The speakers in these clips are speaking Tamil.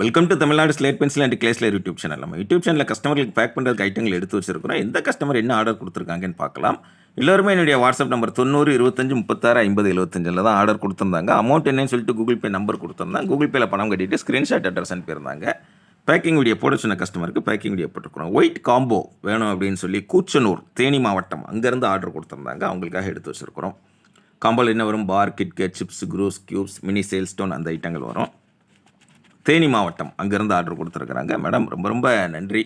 Welcome to Tamil Nadu slate pencil and கிளேஸ்லர் யூடியூப் சேனல். நம்ம யூடியூப் சேனலில் கஸ்டமர்களுக்கு பேக் பண்ணுறதுக்கு ஐட்டங்கள் எடுத்து வச்சிருக்கிறோம். எந்த கஸ்டமர் என்ன ஆர்டர் கொடுத்துருக்காங்கன்னு பார்க்கலாம். எல்லோருமே என்னுடைய வாட்ஸ்அப் நம்பர் 90 25 36 50 75 தான் ஆர்டர் கொடுத்துருந்தாங்க. அமௌண்ட் என்னன்னு சொல்லிட்டு கூகுள் பே நம்பர் கொடுத்துருந்தாங்க. கூகுள் பேயில் பணம் கட்டிட்டு ஸ்க்ரீன்ஷாட் அட்ரஸ் அனுப்பியிருந்தாங்க. பேக்கிங் வீடியோ போட சொன்ன கஸ்டமருக்கு பேக்கிங் வீடியோ போட்டுருக்குறோம். ஒயிட் காம்போ வேணும் அப்படின்னு சொல்லி கூச்சனூர் தேனி மாவட்டம் அங்கேருந்து ஆர்டர் கொடுத்துருந்தாங்க. அவங்களுக்காக எடுத்து வச்சுருக்கிறோம். காம்போவில் என்ன வரும்? பார், கிட்கேட், சிப்ஸ், குரூஸ், கியூப்ஸ், மினி சேல் ஸ்டோன் அந்த ஐட்டங்கள் வரும். தேனி மாவட்டம் அங்கேருந்து ஆர்டர் கொடுத்துருக்குறாங்க. மேடம் ரொம்ப ரொம்ப நன்றி.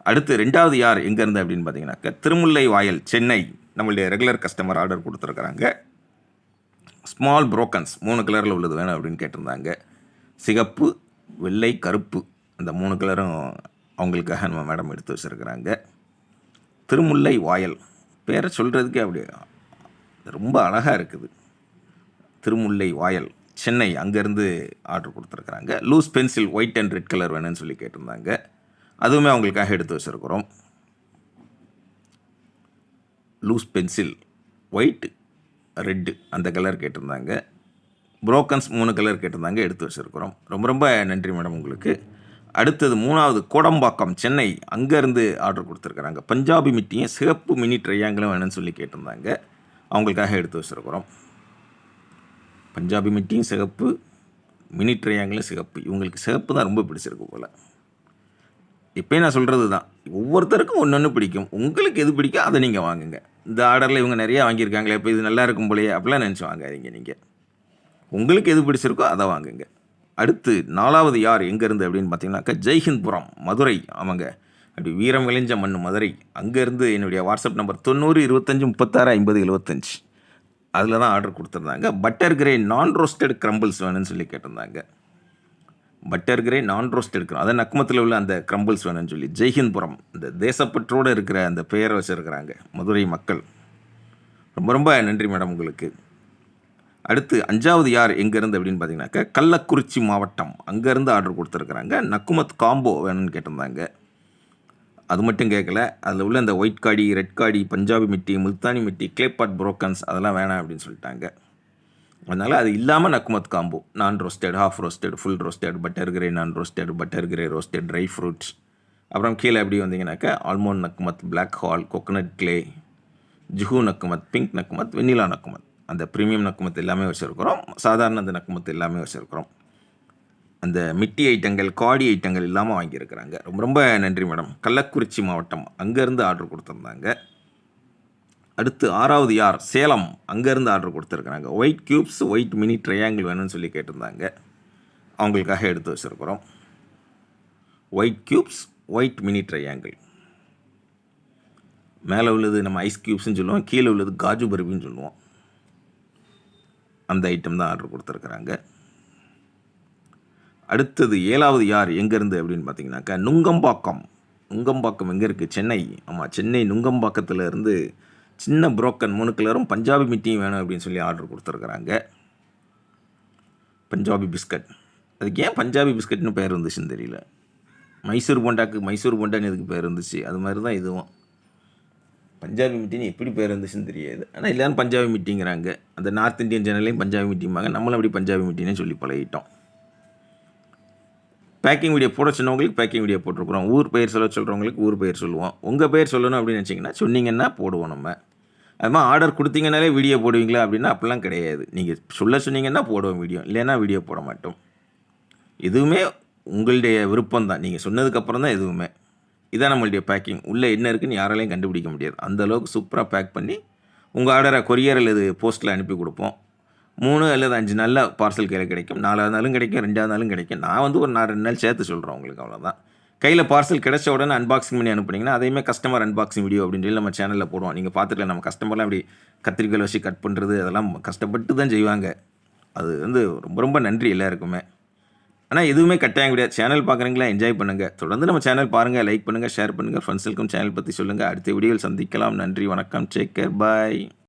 அடுத்து ரெண்டாவது யார் எங்கேருந்து அப்படின்னு பார்த்தீங்கன்னாக்கா திருமுல்லை வாயல் சென்னை நம்மளுடைய ரெகுலர் கஸ்டமர் ஆர்டர் கொடுத்துருக்குறாங்க. ஸ்மால் புரோக்கன்ஸ் 3 கலரில் உள்ளது வேணும் அப்படின்னு கேட்டிருந்தாங்க. சிகப்பு, வெள்ளை, கருப்பு அந்த 3 கலரும் அவங்களுக்காக நம்ம மேடம் எடுத்து வச்சுருக்குறாங்க. திருமுல்லை வாயல் பேரை சொல்கிறதுக்கே அப்படி ரொம்ப அழகாக இருக்குது. திருமுல்லை வாயல் சென்னை அங்கேருந்து ஆர்டர் கொடுத்துருக்குறாங்க. Loose pencil white and red colour வேணும்னு சொல்லி கேட்டிருந்தாங்க. அதுவுமே அவங்களுக்காக எடுத்து வச்சுருக்குறோம். லூஸ் பென்சில் ஒயிட் ரெட்டு அந்த கலர் கேட்டிருந்தாங்க. புரோக்கன்ஸ் 3 கலர் கேட்டிருந்தாங்க, எடுத்து வச்சுருக்குறோம். ரொம்ப ரொம்ப நன்றி மேடம் உங்களுக்கு. அடுத்தது 3வது கோடம்பாக்கம் சென்னை அங்கேருந்து ஆர்டர் கொடுத்துருக்குறாங்க. பஞ்சாபி மிட்டியும் சிகப்பு மினி ட்ரையாங்கிளும் வேணும்னு சொல்லி கேட்டிருந்தாங்க. அவங்களுக்காக எடுத்து வச்சுருக்குறோம். பஞ்சாபி மிட்டியும் சிகப்பு, மினி ட்ரையாங்கிளும் சிகப்பு. இவங்களுக்கு சிகப்பு தான் ரொம்ப பிடிச்சிருக்கு போல். இப்போயும் நான் சொல்கிறது தான், ஒவ்வொருத்தருக்கும் ஒன்று ஒன்று பிடிக்கும். உங்களுக்கு எது பிடிக்கும் அதை நீங்கள் வாங்குங்க. இந்த ஆர்டரில் இவங்க நிறையா வாங்கியிருக்காங்களே, இப்போ இது நல்லா இருக்கும் போலையே அப்படிலாம் நினச்சி வாங்காதீங்க. நீங்கள் உங்களுக்கு எது பிடிச்சிருக்கோ அதை வாங்குங்க. அடுத்து 4வது யார் எங்கேருந்து அப்படின்னு பார்த்தீங்கன்னாக்கா ஜெய்ஹிந்த்புரம் மதுரை. ஆமாங்க, அப்படி வீரம் விளைஞ்ச மண் மதுரை. அங்கேருந்து என்னுடைய வாட்ஸ்அப் நம்பர் 90 25 36 50 75 அதில் தான் ஆர்டர் கொடுத்துருந்தாங்க. பட்டர் கிரே நான் ரோஸ்டட் க்ரம்பிள்ஸ் வேணும்னு சொல்லி கேட்டிருந்தாங்க. பட்டர் கிரே நான் ரோஸ்டட் அதை நக்குமத்தில் உள்ள அந்த க்ரம்பிள்ஸ் வேணும்னு சொல்லி ஜெய்ஹிந்த்புரம் இந்த தேசப்பற்றோடு இருக்கிற அந்த பெயரை வச்சுருக்கிறாங்க மதுரை மக்கள். ரொம்ப ரொம்ப நன்றி மேடம் உங்களுக்கு. அடுத்து 5வது யார் எங்கேருந்து அப்படின்னு பார்த்தீங்கன்னாக்கா கள்ளக்குறிச்சி மாவட்டம் அங்கேருந்து ஆர்டர் கொடுத்துருக்குறாங்க. நக்குமத் காம்போ வேணும்னு கேட்டிருந்தாங்க. அது மட்டும் கேட்கல, அதில் உள்ள அந்த ஒயிட் காடி, ரெட் காடி, பஞ்சாபி மிட்டி, முல்தானி மிட்டி, கிளேபாட் புரோக்கன்ஸ் அதெல்லாம் வேணாம் அப்படின்னு சொல்லிட்டாங்க. அதனால் அது இல்லாமல் நக்குமத் காம்போ நான் roasted, half roasted, full roasted, butter கிரே நான் ரோஸ்டட், பட்டர் கிரே ரோஸ்டட், ட்ரை ஃப்ரூட்ஸ். அப்புறம் கீழே எப்படி வந்தீங்கன்னாக்கா ஆல்மோண்ட் நக்குமத், பிளாக் ஹால், கோகோனட் கிளே, ஜுஹு நக்குமத், பிங்க் நக்குமத், வெண்ணிலா நக்குமத் அந்த ப்ரீமியம் நக்குமத் எல்லாமே வச்சுருக்கிறோம். சாதாரண அந்த நக்குமத் எல்லாமே வச்சுருக்கிறோம். அந்த மிட்டி ஐட்டங்கள், காடி ஐட்டங்கள் இல்லாமல் வாங்கியிருக்கிறாங்க. ரொம்ப ரொம்ப நன்றி மேடம். கள்ளக்குறிச்சி மாவட்டம் அங்கேருந்து ஆர்டர் கொடுத்துருந்தாங்க. அடுத்து 6வது யார் சேலம் அங்கேருந்து ஆர்டர் கொடுத்துருக்குறாங்க. White cubes, white mini triangle வேணும்னு சொல்லி கேட்டிருந்தாங்க. அவங்களுக்காக எடுத்து வச்சுருக்குறோம். White cubes, white mini triangle. மேலே உள்ளது நம்ம ஐஸ் க்யூப்ஸ்ன்னு சொல்லுவோம், கீழே உள்ளது காஜு பர்பின்னு சொல்லுவோம். அந்த ஐட்டம் தான் ஆர்டர் கொடுத்துருக்குறாங்க. அடுத்தது 7வது யார் எங்கேருந்து அப்படின்னு பார்த்தீங்கன்னாக்கா நுங்கம்பாக்கம். நுங்கம்பாக்கம் எங்கே இருக்குது? சென்னை. ஆமாம், சென்னை நுங்கம்பாக்கத்தில் இருந்து சின்ன புரோக்கன் 3 கலரும் பஞ்சாபி மிட்டியும் வேணும் அப்படின்னு சொல்லி ஆர்டர் கொடுத்துருக்குறாங்க. பஞ்சாபி பிஸ்கட். அதுக்கு ஏன் பஞ்சாபி பிஸ்கட்னு பேர் இருந்துச்சுன்னு தெரியல. மைசூர் போண்டாக்கு மைசூர் போண்டான்னு எதுக்கு பேர் இருந்துச்சு, அது மாதிரி தான் இதுவும். பஞ்சாபி மிட்டின்னு எப்படி பேர் இருந்துச்சுன்னு தெரியாது. ஆனால் எல்லோரும் பஞ்சாபி மிட்டிங்கிறாங்க. அந்த நார்த் இந்தியன் சேனல்லையும் பஞ்சாபி மிட்டிம்பாங்க. நம்மளும் அப்படி பஞ்சாபி மிட்டினே சொல்லி பழகிட்டோம். பேக்கிங் வீடியோ போட சொன்னவங்களுக்கு பேக்கிங் வீடியோ போட்டிருக்கிறோம். ஊர் பெயர் சொல்கிறவங்களுக்கு ஊர் பெயர் சொல்லுவோம். உங்கள் பேர் சொல்லணும் அப்படின்னு நினச்சிங்கன்னா சொன்னீங்கன்னா போடுவோம். நம்ம அது மாதிரி ஆர்டர் கொடுத்தீங்கனாலே வீடியோ போடுவீங்களா அப்படின்னா அப்படிலாம் கிடையாது. நீங்கள் சொன்னீங்கன்னா போடுவோம் வீடியோ, இல்லைன்னா வீடியோ போட மாட்டோம். எதுவுமே உங்களுடைய விருப்பம் தான். நீங்கள் சொன்னதுக்கப்புறம் தான் எதுவுமே. இதான் நம்மளுடைய பேக்கிங். உள்ளே என்ன இருக்குதுன்னு யாராலையும் கண்டுபிடிக்க முடியாது. அந்தளவுக்கு சூப்பராக பேக் பண்ணி உங்கள் ஆர்டரை கொரியர் அல்லது போஸ்ட்டில் அனுப்பி கொடுப்போம். 3 அல்லது 5 நாளில் பார்சல் கையில் கிடைக்கும். 4வது நாளும் கிடைக்கும், 2வது நாளும் கிடைக்கும். நான் ஒரு 2 நாள் சேர்த்து சொல்கிறேன் உங்களுக்கு, அவ்வளோதான். கையில் பார்சல் கிடைச்ச உடனே அன்பாக்சிங் பண்ணி அனுப்புனீங்கன்னா அதையுமே கஸ்டமர் அன்பாக்சிங் வீடியோ அப்படின்னு சொல்லி நம்ம சேனலில் போடுவோம். நீங்கள் பார்த்துக்கலாம், நம்ம கஸ்டமர்லாம் அப்படி கத்திரிக்காய் வச்சு கட் பண்ணுறது அதெல்லாம் கஷ்டப்பட்டு தான் செய்வாங்க. அது ரொம்ப ரொம்ப நன்றி எல்லாருக்குமே. ஆனால் எதுவுமே கட்டாயம் கிடையாது. சேனல் பார்க்குறீங்களா, என்ஜாய் பண்ணுங்கள். தொடர்ந்து நம்ம சேனல் பாருங்கள், லைக் பண்ணுங்கள், ஷேர் பண்ணுங்கள். ஃப்ரெண்ட்ஸுக்கும் சேனல் பற்றி சொல்லுங்கள். அடுத்த வீடியோவில் சந்திக்கலாம். நன்றி, வணக்கம், டேக் கேர், பாய்.